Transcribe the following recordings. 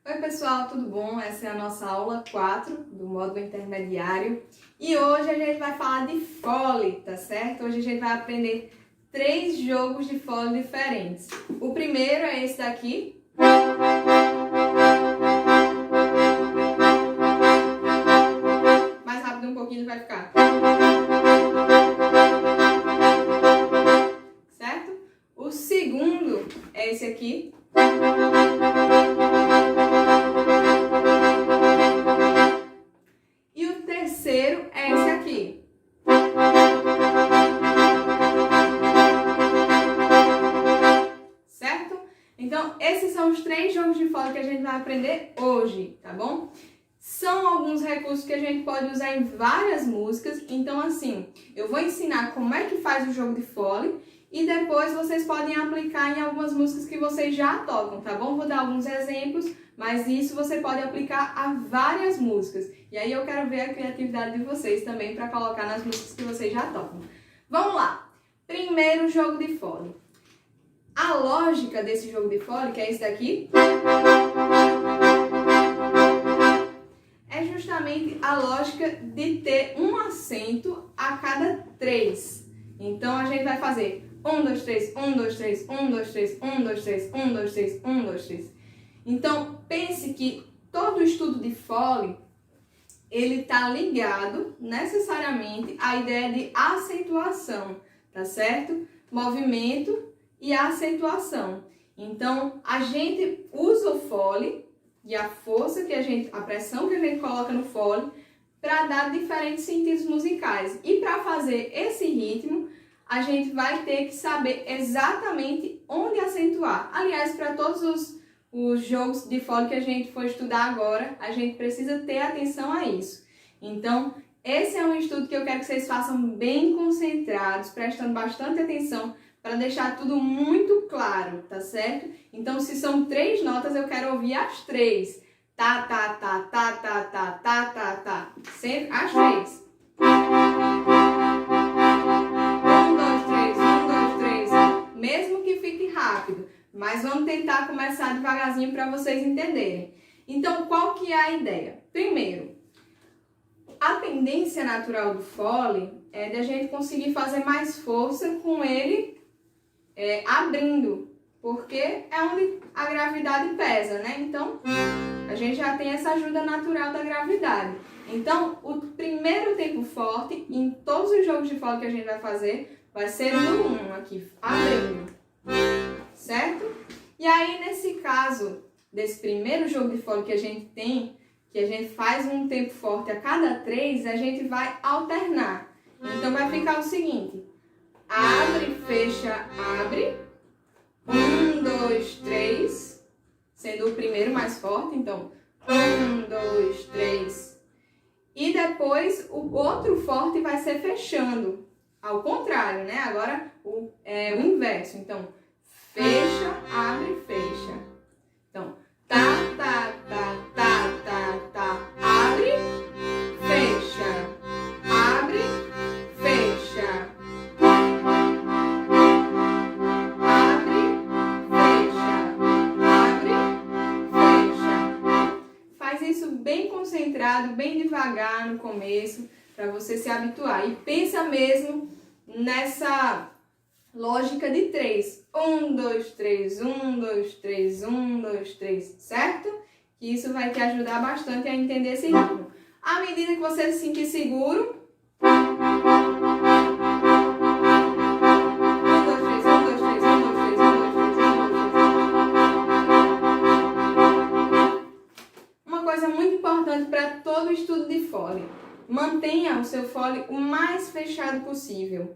Oi pessoal, tudo bom? Essa é a nossa aula 4 do módulo intermediário e hoje a gente vai falar de fole, tá certo? Hoje a gente vai aprender 3 jogos de fole diferentes. O primeiro é esse daqui. Mais rápido um pouquinho vai ficar. Certo? O segundo é esse aqui. E o terceiro é esse aqui. Certo? Então, esses são os 3 jogos de fole que a gente vai aprender hoje, tá bom? São alguns recursos que a gente pode usar em várias músicas. Então, assim, eu vou ensinar como é que faz o jogo de fole e depois vocês podem aplicar em algumas músicas que vocês já tocam, tá bom? Vou dar alguns exemplos, mas isso você pode aplicar a várias músicas. E aí eu quero ver a criatividade de vocês também para colocar nas músicas que vocês já tocam. Vamos lá! Primeiro jogo de fole. A lógica desse jogo de fole, que é esse daqui, é justamente a lógica de ter um acento a cada 3. Então a gente vai fazer 1, 2, 3, 1, 2, 3, 1, 2, 3, 1, 2, 3, 1, 2, 3, 1, 2, 3. Então pense que todo estudo de fole, ele está ligado necessariamente à ideia de acentuação, tá certo? Movimento e acentuação. Então a gente usa o fole e a força que a pressão que a gente coloca no fole para dar diferentes sentidos musicais. E para fazer esse ritmo, a gente vai ter que saber exatamente onde acentuar. Aliás, para todos os jogos de fole que a gente for estudar agora, a gente precisa ter atenção a isso. Então, esse é um estudo que eu quero que vocês façam bem concentrados, prestando bastante atenção, para deixar tudo muito claro, tá certo? Então, se são 3 notas, eu quero ouvir as 3. Tá, tá, tá, tá, tá, tá, tá, tá, tá. Sempre as 3. 1, 2, 3, 1, 2, 3. Mesmo que fique rápido, mas vamos tentar começar devagarzinho para vocês entenderem. Então, qual que é a ideia? Primeiro, a tendência natural do fole é de a gente conseguir fazer mais força com ele abrindo, porque é onde a gravidade pesa, né? Então, a gente já tem essa ajuda natural da gravidade. Então, o primeiro tempo forte em todos os jogos de fole que a gente vai fazer vai ser o número 1 aqui, abrindo, certo? E aí, nesse caso, desse primeiro jogo de fole que a gente tem, que a gente faz um tempo forte a cada 3, a gente vai alternar. Então, vai ficar o seguinte: abre, fecha, abre. 1, 2, 3. Sendo o primeiro mais forte, então 1, 2, 3. E depois o outro forte vai ser fechando. Ao contrário, né? Agora o inverso. Então, fecha, abre, fecha. Então, tá, tá, tá, tá, tá, tá, abre, fecha, abre, fecha. Bem concentrado, bem devagar no começo, para você se habituar. E pensa mesmo nessa lógica de 3. 1, 2, 3, 1, 2, 3, 1, 2, 3, certo? Que isso vai te ajudar bastante a entender esse ritmo. À medida que você se sentir seguro, para todo estudo de fole, mantenha o seu fole o mais fechado possível.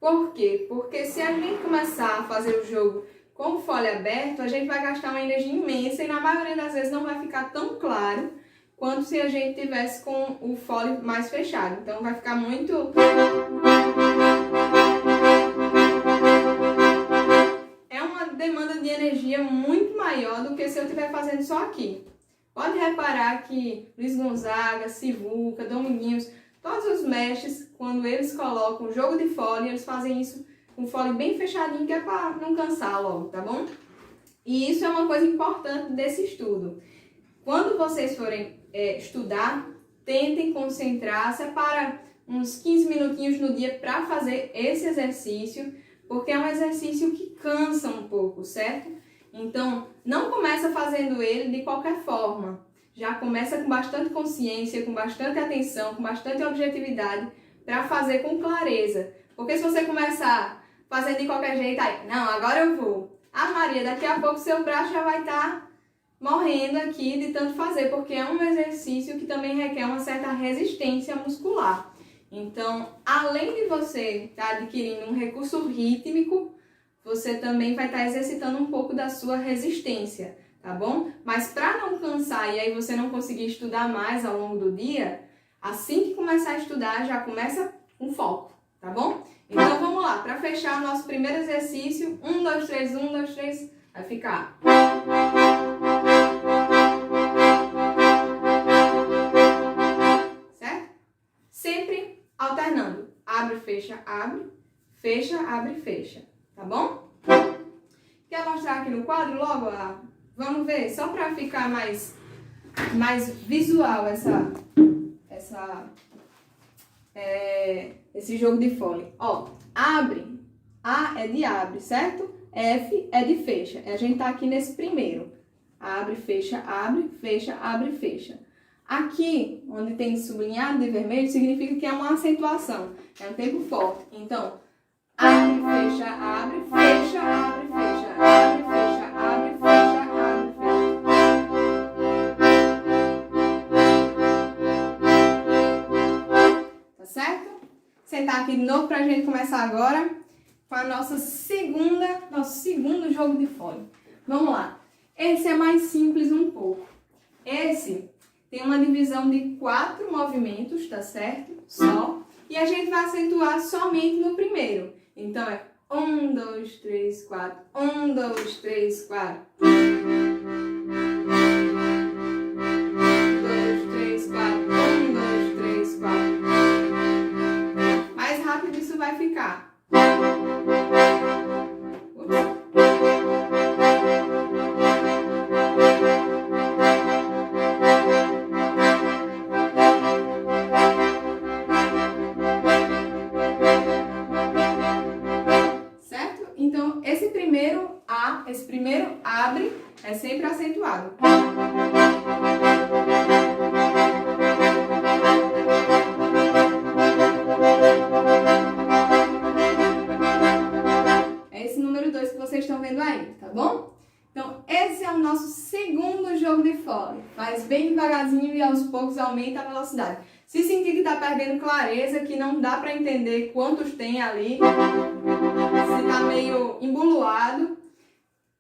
Por quê? Porque se a gente começar a fazer o jogo com o fole aberto, a gente vai gastar uma energia imensa e na maioria das vezes não vai ficar tão claro quanto se a gente tivesse com o fole mais fechado. Então vai ficar muito... É uma demanda de energia muito maior do que se eu estiver fazendo só aqui. Pode reparar que Luiz Gonzaga, Sivuca, Dominguinhos, todos os mestres, quando eles colocam o jogo de fole, eles fazem isso com o fole bem fechadinho, que é para não cansar logo, tá bom? E isso é uma coisa importante desse estudo. quando vocês forem estudar, tentem concentrar, separa uns 15 minutinhos no dia para fazer esse exercício, porque é um exercício que cansa um pouco, certo? Então, não começa fazendo ele de qualquer forma. Já começa com bastante consciência, com bastante atenção, com bastante objetividade, para fazer com clareza. Porque se você começar fazendo de qualquer jeito, aí, não, agora eu vou. Ah, Maria, daqui a pouco seu braço já vai estar morrendo aqui de tanto fazer, porque é um exercício que também requer uma certa resistência muscular. Então, além de você estar adquirindo um recurso rítmico, você também vai estar exercitando um pouco da sua resistência, tá bom? Mas para não cansar e aí você não conseguir estudar mais ao longo do dia, assim que começar a estudar, já começa com foco, tá bom? Então vamos lá, para fechar o nosso primeiro exercício, 1, 2, 3, 1, 2, 3, vai ficar. Certo? Sempre alternando, abre, fecha, abre, fecha, tá bom? Quer mostrar aqui no quadro logo? Vamos ver, só para ficar mais visual esse jogo de fole. Ó, abre, A é de abre, certo? F é de fecha. A gente tá aqui nesse primeiro. Abre, fecha, abre, fecha. Aqui, onde tem sublinhado de vermelho, significa que é uma acentuação. É um tempo forte. Então, abre, fecha, abre, fecha, abre, fecha, abre, fecha, abre, fecha, abre, fecha. Tá certo? Sentar aqui de novo pra gente começar agora com a nosso segundo jogo de fole. Vamos lá. Esse é mais simples um pouco. Esse tem uma divisão de 4 movimentos, tá certo? Só. E a gente vai acentuar somente no primeiro. Então, é 1, 2, 3, 4. 1, 2, 3, 4. 1, 2, 3, 4. 1, 2, 3, 4. Mais rápido isso vai ficar. Esse primeiro abre é sempre acentuado. É esse número 2 que vocês estão vendo aí, tá bom? Então, esse é o nosso segundo jogo de fole. Faz bem devagarzinho e aos poucos aumenta a velocidade. Se sentir que está perdendo clareza, que não dá para entender quantos tem ali, se está meio embuluado,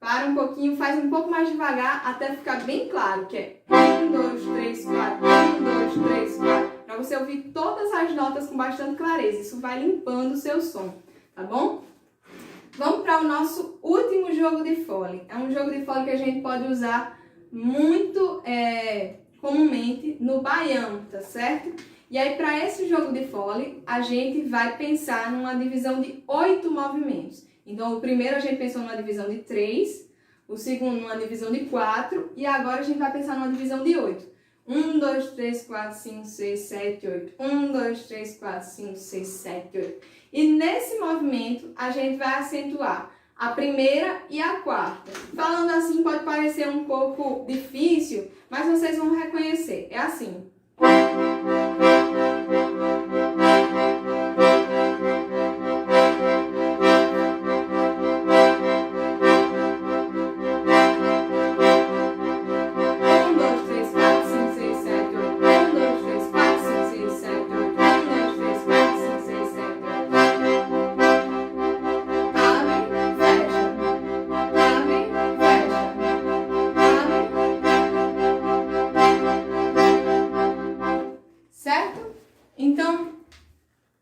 para um pouquinho, faz um pouco mais devagar até ficar bem claro, que é 1, 2, 3, 4, 1, 2, 3, 4, para você ouvir todas as notas com bastante clareza. Isso vai limpando o seu som, tá bom? Vamos para o nosso último jogo de fole. É um jogo de fole que a gente pode usar muito comumente no baião, tá certo? E aí, para esse jogo de fole, a gente vai pensar numa divisão de 8 movimentos. Então, o primeiro a gente pensou numa divisão de 3, o segundo numa divisão de 4 e agora a gente vai pensar numa divisão de 8. 1, 2, 3, 4, 5, 6, 7, 8. 1, 2, 3, 4, 5, 6, 7, 8. E nesse movimento a gente vai acentuar a primeira e a quarta. Falando assim pode parecer um pouco difícil, mas vocês vão reconhecer. É assim.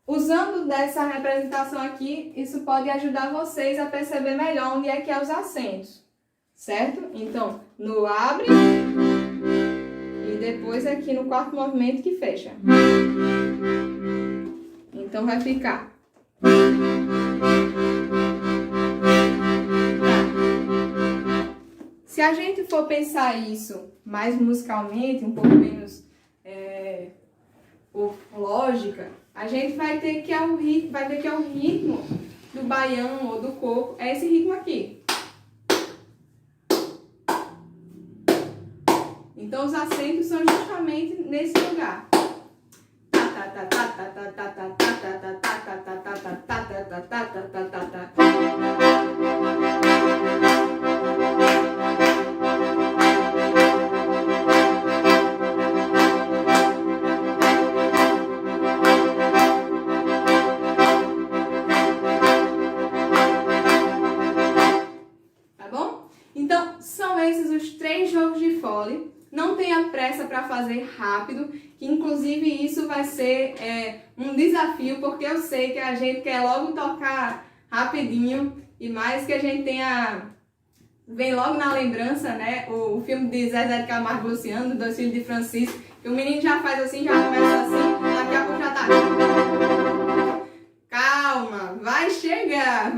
Usando dessa representação aqui, isso pode ajudar vocês a perceber melhor onde é que é os acentos, certo? Então, no abre e depois aqui no quarto movimento que fecha. Então, vai ficar. Se Se a gente for pensar isso mais musicalmente, um pouco menos por lógica, a gente vai ter que ver que é o ritmo do baião ou do coco, é esse ritmo aqui. Então os acentos são justamente nesse lugar. Tá bom? Então são esses os 3 jogos de fole. Não tenha pressa para fazer rápido, que inclusive isso vai ser um desafio, porque eu sei que a gente quer logo tocar rapidinho, e mais que a gente vem logo na lembrança, né, o filme de Zezé de Camargo e Luciano, Dois Filhos de Francisco, que o menino já faz assim, já começa assim, daqui a pouco já tá... Calma, vai chegar,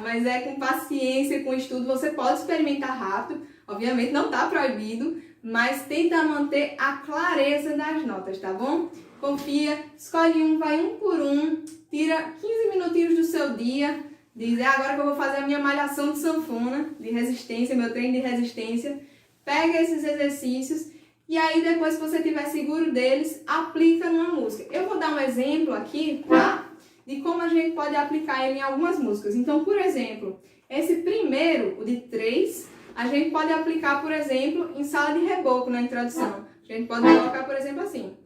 mas é com paciência, com estudo, você pode experimentar rápido, obviamente não tá proibido, mas tenta manter a clareza das notas, tá bom? Confia, escolhe um, vai um por um, tira 15 minutinhos do seu dia, diz, agora que eu vou fazer a minha malhação de sanfona, de resistência, meu treino de resistência, pega esses exercícios e aí depois que você estiver seguro deles, aplica numa música. Eu vou dar um exemplo aqui, tá? De como a gente pode aplicar ele em algumas músicas. Então, por exemplo, esse primeiro, o de 3, a gente pode aplicar, por exemplo, em sala de reboco na introdução. A gente pode colocar, por exemplo, assim.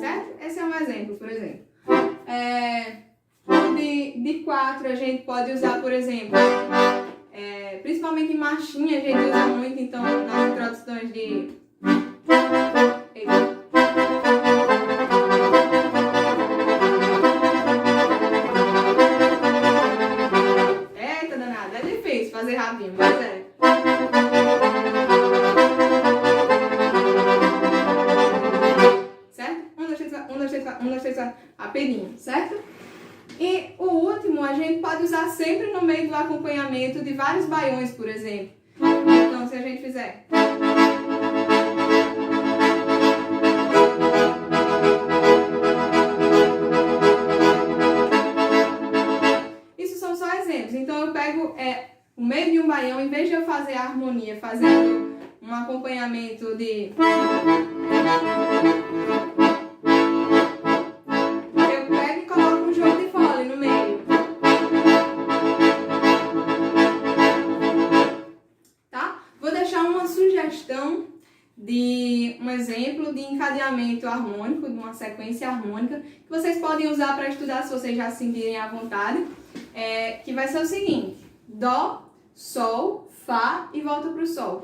Certo? Esse é um exemplo, por exemplo. De 4 a gente pode usar, por exemplo, principalmente em marchinha a gente usa muito, então, nas introduções de... Eita danada, é difícil fazer rapidinho, mas é. Certo? 1, 2, 3, 4, 1, 2, 3, 4, 1, 2, 3, 4, rapidinho, certo? E o último a gente pode usar sempre no meio do acompanhamento de vários baiões, por exemplo. Então, se a gente fizer... Isso são só exemplos. Então, eu pego o meio de um baião, em vez de eu fazer a harmonia, fazendo um acompanhamento de... de um exemplo de encadeamento harmônico, de uma sequência harmônica, que vocês podem usar para estudar se vocês já se sentirem à vontade, que vai ser o seguinte: Dó, Sol, Fá e volta para o Sol.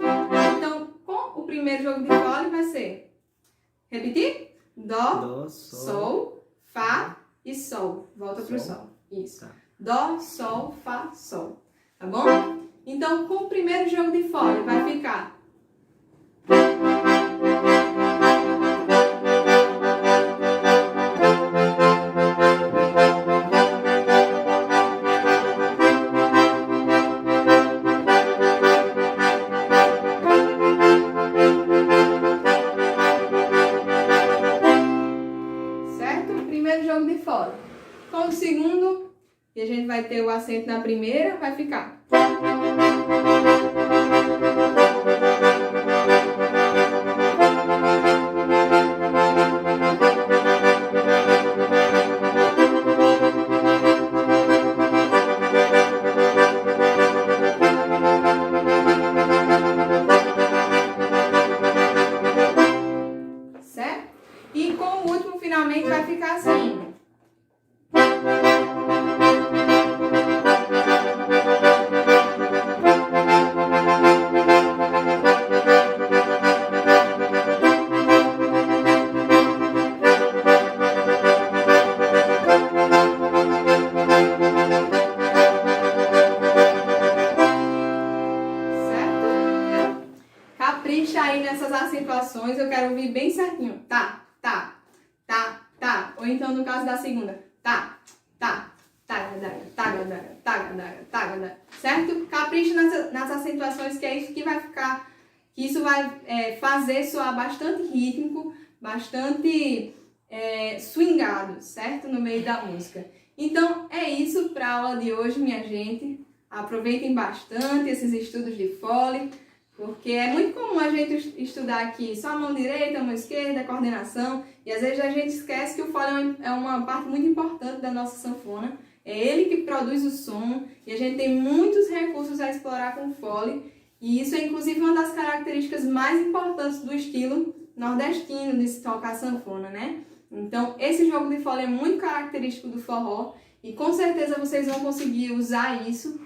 Então, com o primeiro jogo de fole vai ser, repetir? Dó, Sol, Fá e Sol. Volta para o Sol. Isso. Tá. Dó, Sol, Fá, Sol. Tá bom? Então, com o primeiro jogo de fole vai ficar... Com o segundo, e a gente vai ter o acento na primeira, vai ficar. Certo? E com o último, finalmente, vai ficar assim. Capricha aí certinho. Tá, tá, tá, tá. Ou então no caso da segunda, tá, tá, tá, gadara, tá, gadara, tá, gadara, tá, gadara. Certo? Capricha nas acentuações, que é isso que vai ficar, que isso vai fazer soar bastante rítmico, bastante swingado, certo? No meio da música. Então, é isso para a aula de hoje, minha gente. Aproveitem bastante esses estudos de fole, porque é muito comum a gente estudar aqui só a mão direita, a mão esquerda, a coordenação, e às vezes a gente esquece que o fole é uma parte muito importante da nossa sanfona. É ele que produz o som, e a gente tem muitos recursos a explorar com o fole, e isso é inclusive uma das características mais importantes do estilo nordestino de se tocar sanfona, né? Então, esse jogo de fole é muito característico do forró, e com certeza vocês vão conseguir usar isso,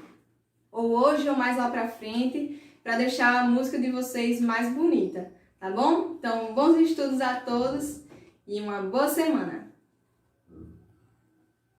ou hoje ou mais lá pra frente, para deixar a música de vocês mais bonita, tá bom? Então, bons estudos a todos e uma boa semana!